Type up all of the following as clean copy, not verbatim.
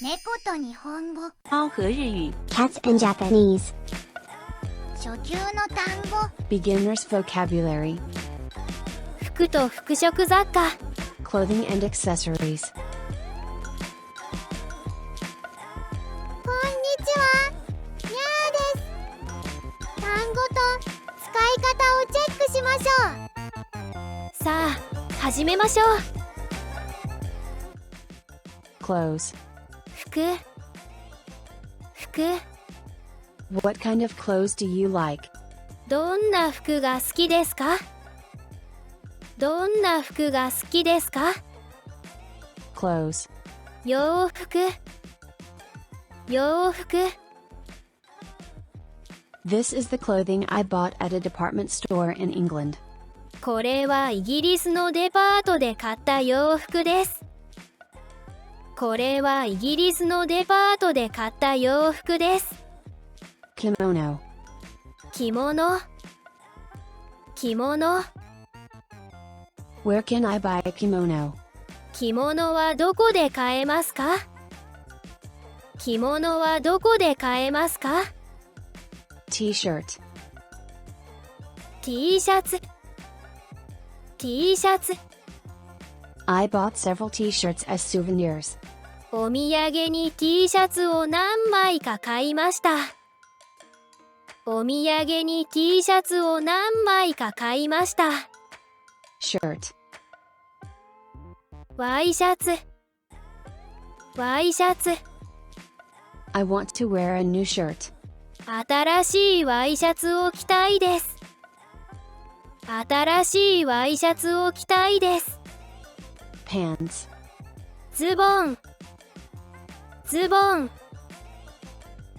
猫と日本語。猫和日语 Cats and Japanese. 初級の単語。 Beginner's vocabulary. 服と服飾雑貨 Clothing and accessories. こんにちは。にゃーです。単語と使い方をチェックしましょう。さあ始めましょう。 Clothes. 服 What kind of clothes do you like? どんな服が好きですか？どんな服が好きですか？ Clothes. 洋服 This is the clothing I bought at a department store in England. これはイギリスのデパートで買った洋服です。これはイギリスのデパートで買った洋服です。 Kimono. 着物 Where can I buy a kimono? 着物はどこで買えますか？着物はどこで買えますか？ T-shirt. T シャツ I bought several T-shirts as souvenirs. お土産に T シャツを何枚か買いました。お土産に T シャツを何枚か買いました。 Shirt. ワイシャツ I want to wear a new shirt. 新しいワイシャツを着たいです。新しいワイシャツを着たいです。 Pants. ズボン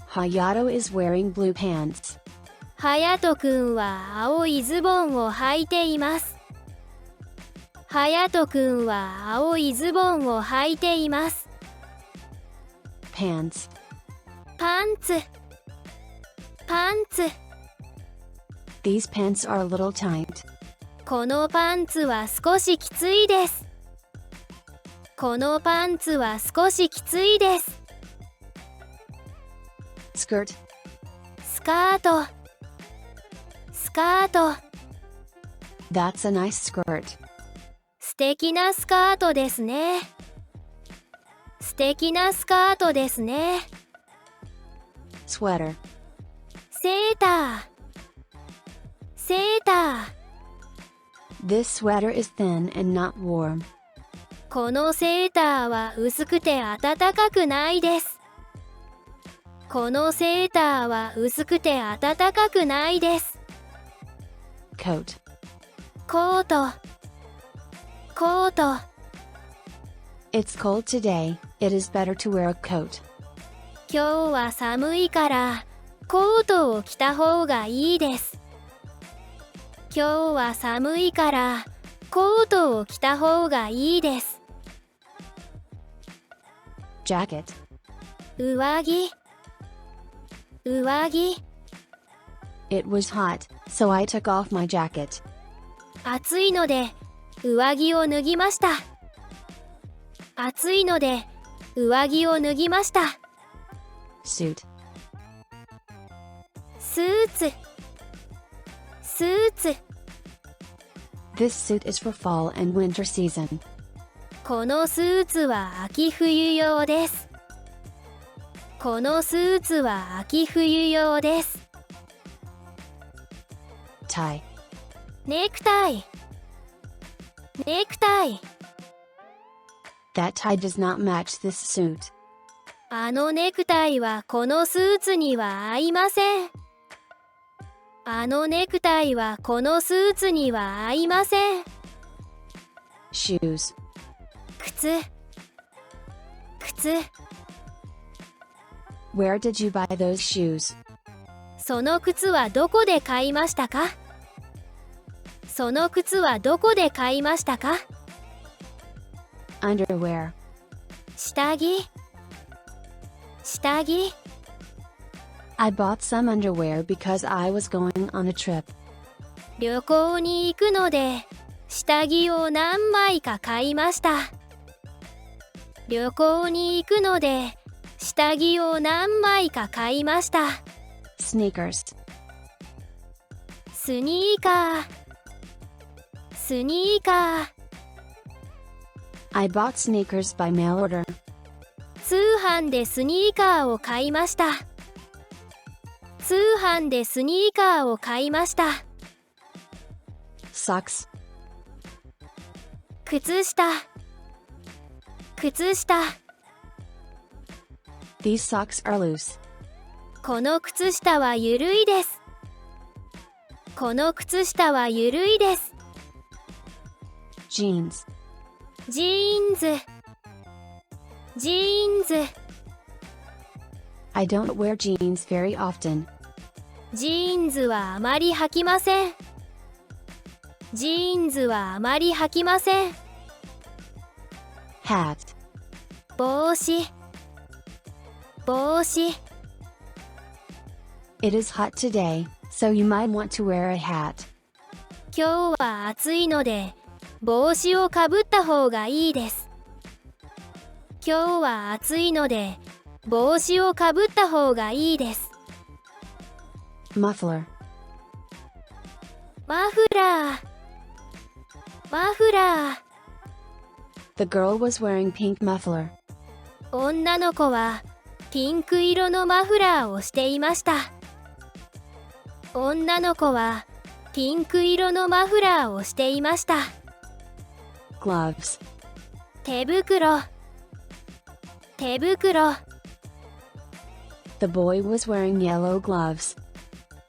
Hayato is wearing blue pants. はやとくんは青いズボンを履いています。はやとくんは青いズボンを履いています。 Pants. パンツ These pants are a little tight. このパンツは少しきついです。このパンツは少しきついです。 Skirt. スカート That's a nice skirt. 素敵なスカートですね。素敵なスカートですね。 Sweater. セーター This sweater is thin and not warm. このセーターは薄くて暖かくないです。このセーターは薄くて暖かくないです。 Coat. コート It's cold today. It is better to wear a coat. 今日は寒いからコートを着た方がいいです。今日は寒いからコートを着た方がいいです。 Jacket. 上着 It was hot, so I took off my jacket. 暑いので上着を脱ぎました。暑いので上着を脱ぎました。 Suit. スーツ This suit is for fall and winter season. このスーツは秋冬用です。このスーツは秋冬用です。 Tie. ネクタイ That tie does not match this suit. あのネクタイはこのスーツには合いません。あのネクタイはこのスーツには合いません。 Shoes. 靴 Where did you buy those shoes? その靴はどこで買いましたか？その靴はどこで買いましたか？ Underwear. 下着 I bought some underwear because I was going on a trip. 旅行に行くので下着を何枚か買いました。旅行に行くので下着を何枚か買いました。 Sneakers. スニーカー、スニーカー。 I bought sneakers by mail order. 通販でスニーカーを買いました。通販でスニーカーを買いました。 Socks. 靴下、靴下。 These socks are loose. この靴下はゆるいです。この靴下はゆるいです。 Jeans. ジーンズ、ジーンズ。 I don't wear jeans very often. ジーンズはあまり履きません。ジーンズはあまり履きません。 Hat. 帽子、帽子。 It is hot today, so you might want to wear a hat. 今日は暑いので帽子をかぶった方がいいです。今日は暑いので帽子をかぶった方がいいです。 Muffler. マフラー、マフラー。 The girl was wearing pink muffler. 女の子はピンク色のマフラーをしていました。女の子はピンク色のマフラーをしていました。 Gloves. 手袋、手袋。 The boy was wearing yellow gloves.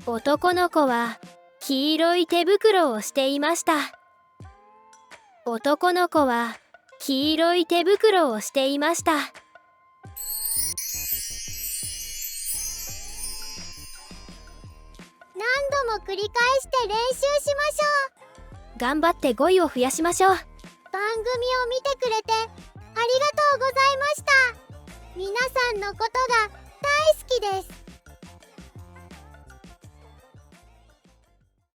男の子は黄色い手袋をしていました。男の子は黄色い手袋をしていました。何度も繰り返して練習しましょう。頑張って語彙を増やしましょう。番組を見てくれてありがとうございました。皆さんのことが大好きです。